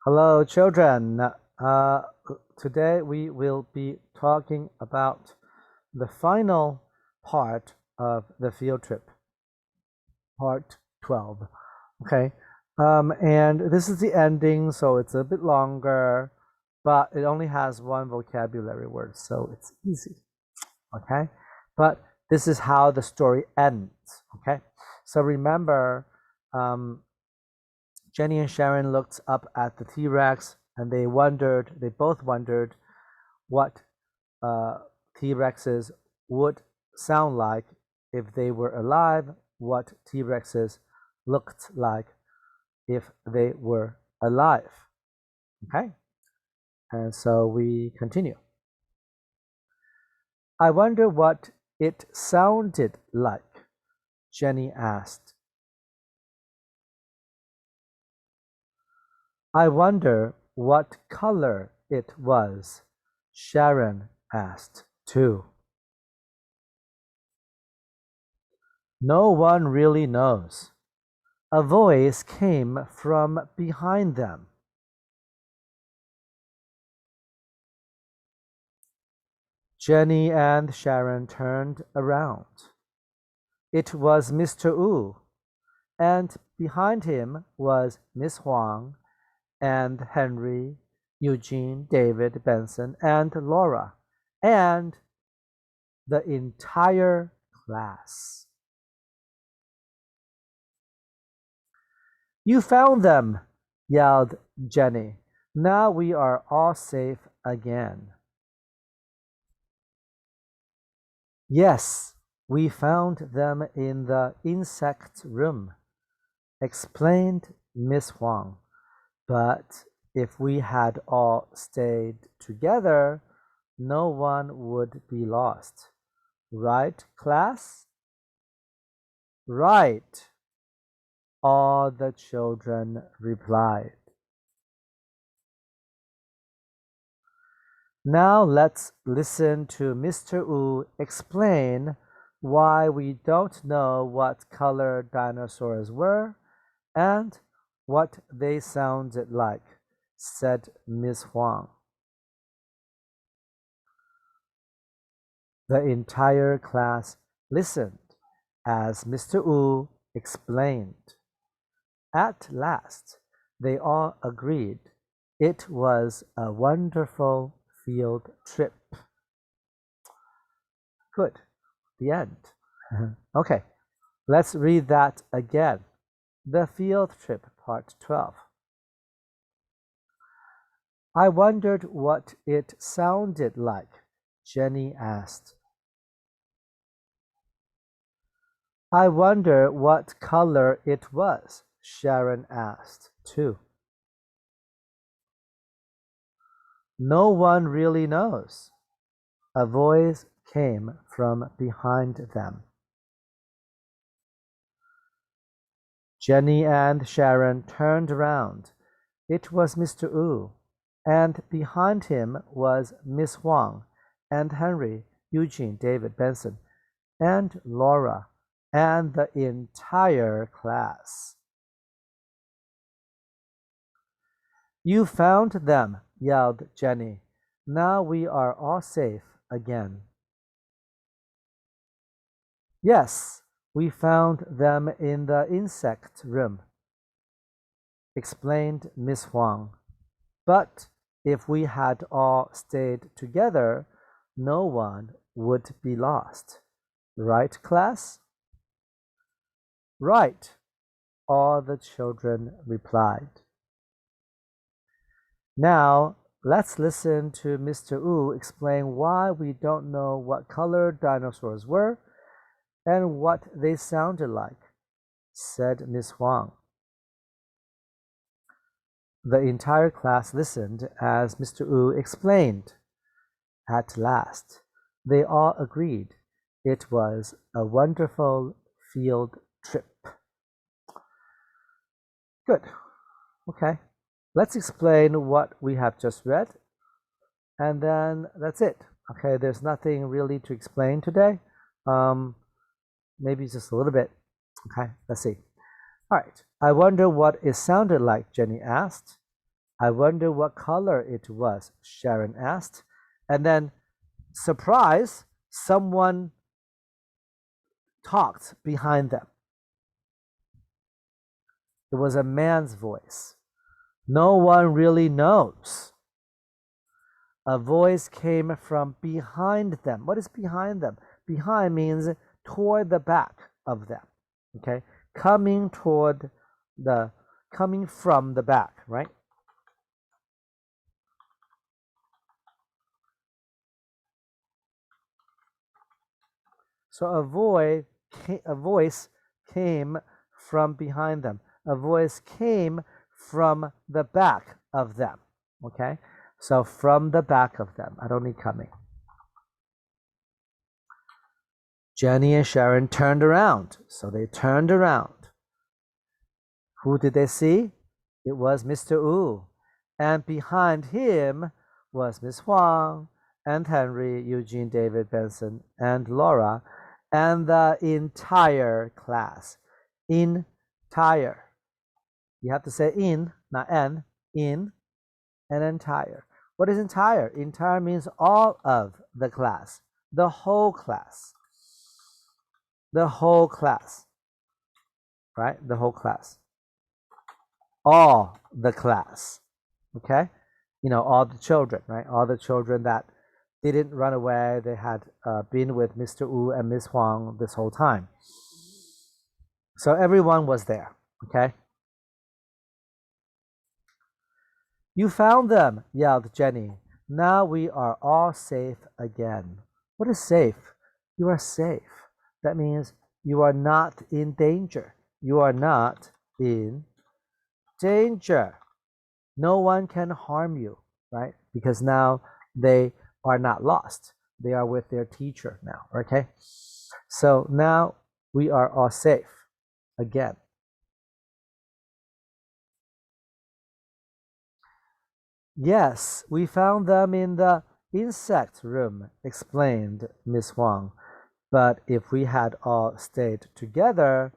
Hello, children. Today we will be talking about the final part of the field trip, part 12. Okay. And this is the ending, so it's a bit longer, but it only has one vocabulary word, so it's easy. Okay. But this is how the story ends. Okay. So remember, um, Jenny and Sharon looked up at the T-Rex and they both wondered what T-Rexes would sound like if they were alive, what T-Rexes looked like if they were alive. Okay? And so we continue. I wonder what it sounded like, Jenny asked. I wonder what color it was, Sharon asked too. No one really knows. A voice came from behind them. Jenny and Sharon turned around. It was Mr. Wu, and behind him was Miss Huang and Henry, Eugene, David, Benson, and Laura, and the entire class. You found them, yelled Jenny. Now we are all safe again. Yes, we found them in the insect room, explained Miss Huang. But if we had all stayed together, no one would be lost. Right, class? Right, all the children replied. Now let's listen to Mr. Wu explain why we don't know what color dinosaurs were and what they sounded like, said Miss Huang. The entire class listened as Mr. Wu explained. At last, they all agreed it was a wonderful field trip. Good. The end. Okay, let's read that again. The field trip, part 12. I wondered what it sounded like, Jenny asked. I wonder what color it was, Sharon asked too. No one really knows. A voice came from behind them. Jenny and Sharon turned around. It was Mr. Wu, and behind him was Miss Huang and Henry, Eugene, David, Benson, and Laura, and the entire class. You found them, yelled Jenny. Now we are all safe again. Yes, we found them in the insect room, explained Miss Huang. But if we had all stayed together, no one would be lost. Right, class? Right, all the children replied. Now, let's listen to Mr. Wu explain why we don't know what color dinosaurs were and what they sounded like, said Miss Huang. The entire class listened as Mr. Wu explained. At last, they all agreed it was a wonderful field trip. Good. Okay. Let's explain what we have just read, and then that's it. Okay, there's nothing really to explain today. Maybe just a little bit. Okay, let's see. All right. I wonder what it sounded like, Jenny asked. I wonder what color it was, Sharon asked. And then, surprise, someone talked behind them. It was a man's voice. No one really knows. A voice came from behind them. What is behind them? Behind means toward the back of them. Okay? Coming from the back, right? So a voice came from behind them. A voice came from the back of them. Okay? So from the back of them. I don't need coming. Jenny and Sharon turned around. So they turned around. Who did they see? It was Mr. Wu. And behind him was Miss Huang and Henry, Eugene, David, Benson, and Laura, and the entire class. Entire. You have to say in, not en. In and entire. What is entire? Entire means all of the class. The whole class. The whole class. Right? The whole class. All the class. Okay? You know, all the children, right? All the children that didn't run away. They had been with Mr. Wu and Miss Huang this whole time. So everyone was there. Okay? You found them, yelled Jenny. Now we are all safe again. What is safe? You are safe. That means you are not in danger. You are not in danger. No one can harm you, right? Because now they are not lost. They are with their teacher now, okay? So now we are all safe again. Yes, we found them in the insect room, explained Miss Huang. But if we had all stayed together,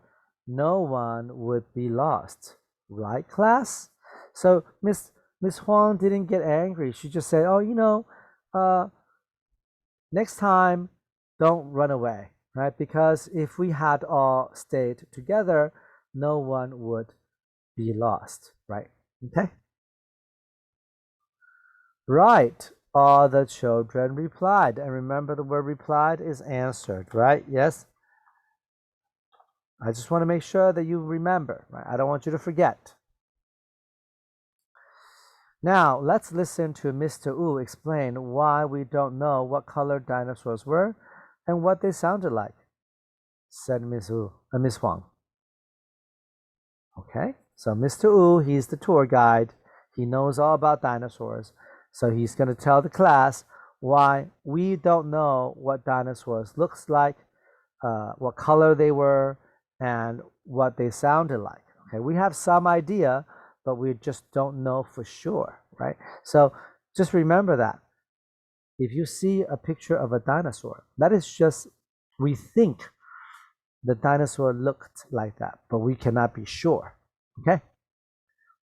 no one would be lost. Right, class? So Miss Huang didn't get angry. She just said, "Oh, next time, don't run away, right? Because if we had all stayed together, no one would be lost, right? Okay? Right, all the children replied. And remember, the word replied is answered, right? Yes? I just want to make sure that you remember, right? I don't want you to forget. Now, let's listen to Mr. Wu explain why we don't know what color dinosaurs were and what they sounded like, said Miss Huang. Okay, so Mr. Wu, he's the tour guide. He knows all about dinosaurs. So he's going to tell the class why we don't know what dinosaurs looks like, what color they were, and what they sounded like. Okay, we have some idea, but we just don't know for sure, right? So just remember that. If you see a picture of a dinosaur, that is just, we think the dinosaur looked like that, but we cannot be sure, okay?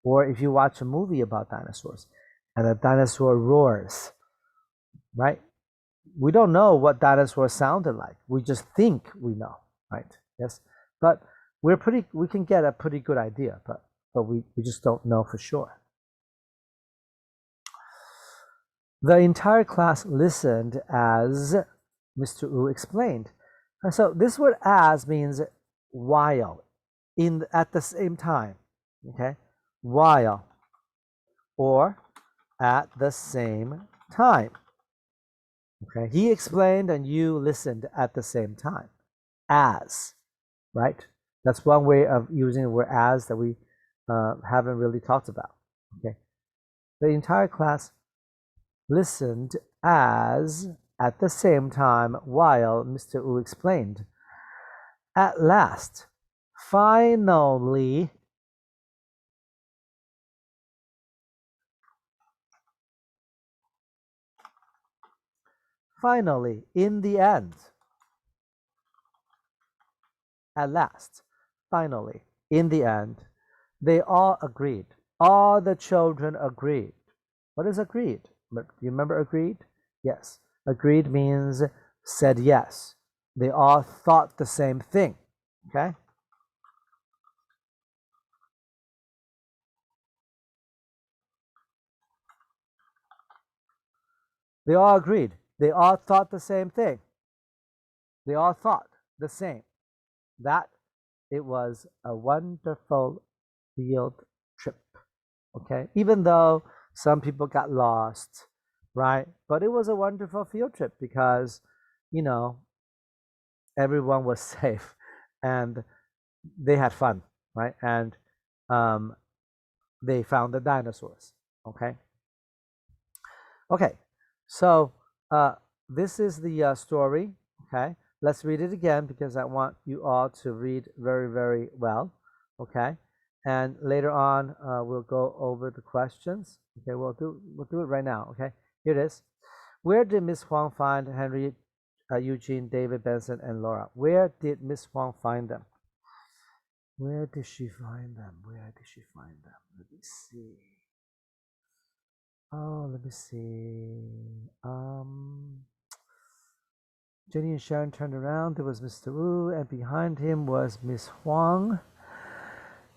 Or if you watch a movie about dinosaurs and a dinosaur roars, right? We don't know what dinosaurs sounded like. We just think we know, right? Yes, but we can get a pretty good idea, but we just don't know for sure. The entire class listened as Mr. Wu explained. And so this word "as" means while, at the same time, okay? While or at the same time. Okay, he explained and you listened at the same time. As, right? That's one way of using the word "as" that we haven't really talked about. Okay, the entire class listened as at the same time while Mr. Wu explained. At last, finally, in the end, at last, finally, in the end, they all agreed. All the children agreed. What is agreed? Do you remember agreed? Yes. Agreed means said yes. They all thought the same thing. Okay? They all agreed. They all thought the same thing. They all thought the same. That it was a wonderful field trip. Okay? Even though some people got lost, right? But it was a wonderful field trip because, you know, everyone was safe and they had fun, right? And um, they found the dinosaurs. Okay. Okay. So this is the story. Okay. Let's read it again because I want you all to read very, very well. Okay. And later on, we'll go over the questions. Okay. We'll do it right now. Okay. Here it is. Where did Miss Huang find Henry, Eugene, David, Benson, and Laura? Where did Miss Huang find them? Where did she find them? Where did she find them? Let me see. Oh, let me see. Jenny and Sharon turned around. There was Mr. Wu, and behind him was Miss Huang,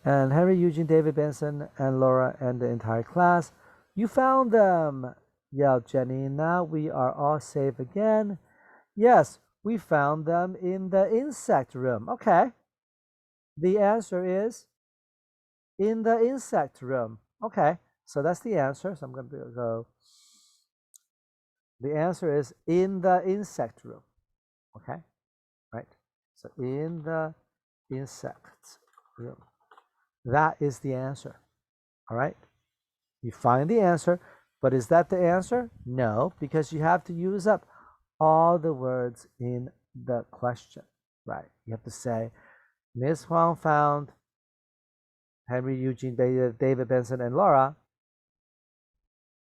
and Henry, Eugene, David, Benson, and Laura, and the entire class. You found them, yelled Jenny. Now we are all safe again. Yes, we found them in the insect room. Okay. The answer is in the insect room. Okay, so that's the answer. So I'm going to go. The answer is in the insect room. Okay, right. So in the insect room. That is the answer. All right. You find the answer, but is that the answer? No, because you have to use up all the words in the question. Right. You have to say, Miss Huang found Henry, Eugene, David, Benson, and Laura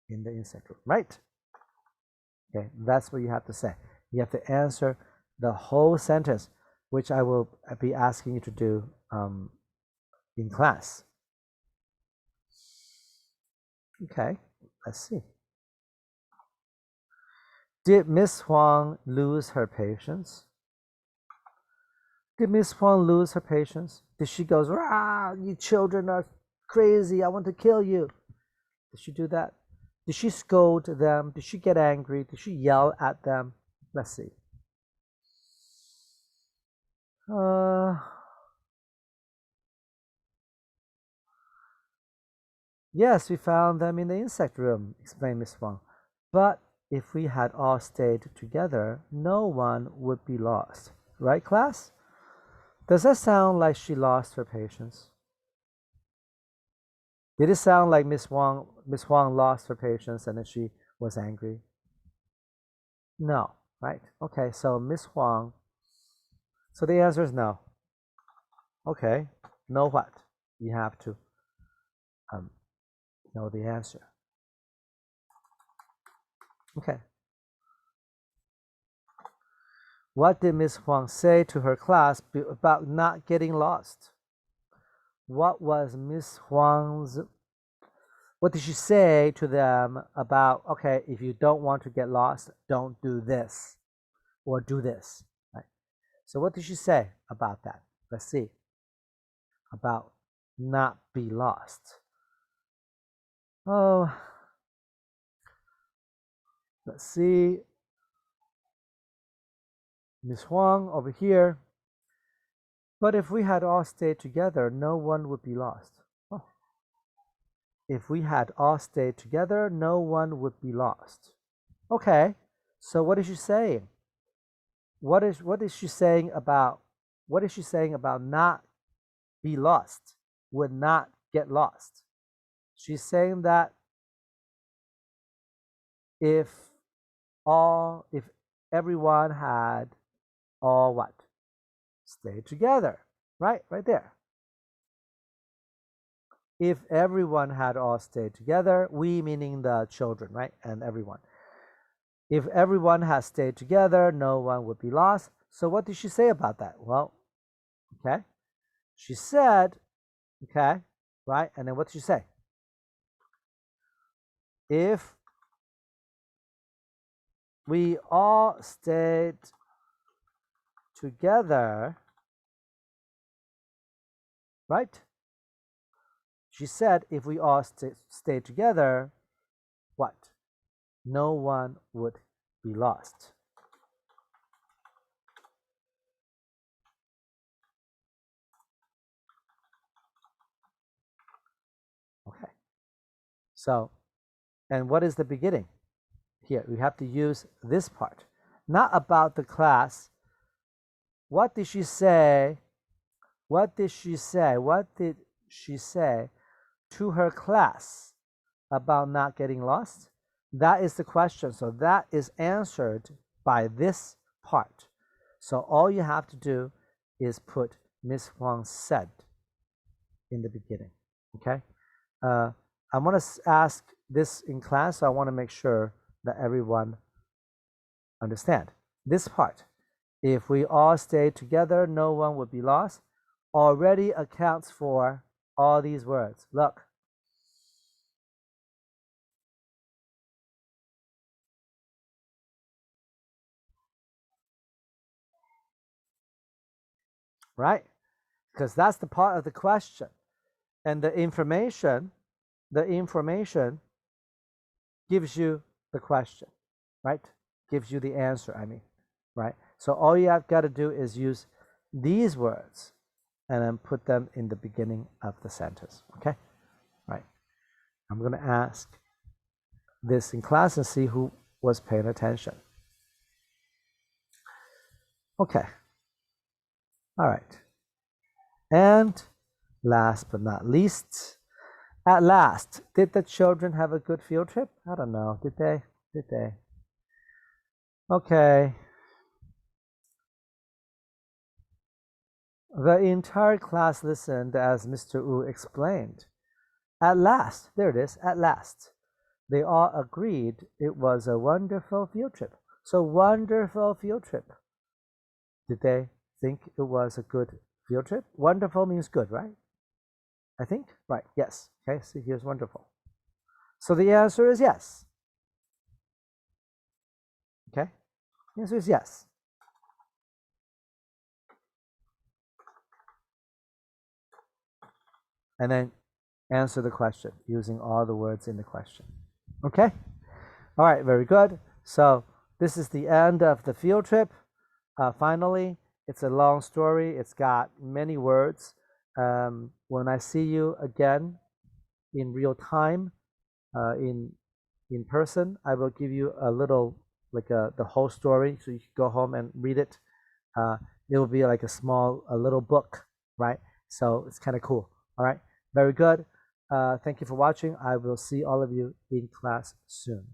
in the insect room, right? Okay, that's what you have to say. You have to answer the whole sentence, which I will be asking you to do in class. Okay, let's see. Did Miss Huang lose her patience? Did Miss Huang lose her patience? Did she go, "Rah, you children are crazy, I want to kill you"? Did she do that? Did she scold them? Did she get angry? Did she yell at them? Let's see. Yes, we found them in the insect room, explained Miss Huang. But if we had all stayed together, no one would be lost. Right, class? Does that sound like she lost her patience? Did it sound like Miss Huang lost her patience and then she was angry? No, right? Okay, so Miss Huang. So the answer is no. Okay, know what? You have to know the answer. Okay. What did Miss Huang say to her class about not getting lost? What was Miss Huang's, what did she say to them about, okay, if you don't want to get lost, don't do this or do this, right? So what did she say about that? Let's see. About not be lost. Oh, let's see. Miss Huang over here. But if we had all stayed together, no one would be lost. Oh. If we had all stayed together, no one would be lost. Okay, so what is she saying? What is she saying about not be lost, would not get lost? She's saying that if if everyone had all what? Stayed together. Right there. If everyone had all stayed together, we meaning the children, right? And everyone. If everyone has stayed together, no one would be lost. So what did she say about that? Well, okay. She said, okay, right? And then what did she say? if we all stayed together, right? She said if we all stay together, what? No one would be lost. Okay. So, and what is the beginning? Here, we have to use this part. Not about the class. What did she say? What did she say? What did she say to her class about not getting lost? That is the question. So that is answered by this part. So all you have to do is put Miss Huang said in the beginning. Okay? I'm going to ask this in class, so I want to make sure that everyone understand. This part, if we all stay together, no one would be lost, already accounts for all these words. Look. Right? Because that's the part of the question. And the information gives you the question, right? Gives you the answer, I mean, right? So all you have got to do is use these words and then put them in the beginning of the sentence, okay? Right. I'm going to ask this in class and see who was paying attention. Okay. All right. And last but not least, at last, did the children have a good field trip? I don't know. Did they? Did they? Okay. The entire class listened as Mr. Wu explained. At last, there it is, at last. They all agreed it was a wonderful field trip. So, wonderful field trip. Did they think it was a good field trip? Wonderful means good, right? I think? Right, yes. Okay, so here's wonderful. So the answer is yes. Okay, the answer is yes. And then answer the question using all the words in the question. Okay? All right, very good. So this is the end of the field trip. Finally, it's a long story. It's got many words. When I see you again in real time, in person, I will give you a little, like the whole story, so you can go home and read it. It will be like a little book, right? So it's kind of cool. All right, very good. Thank you for watching. I will see all of you in class soon.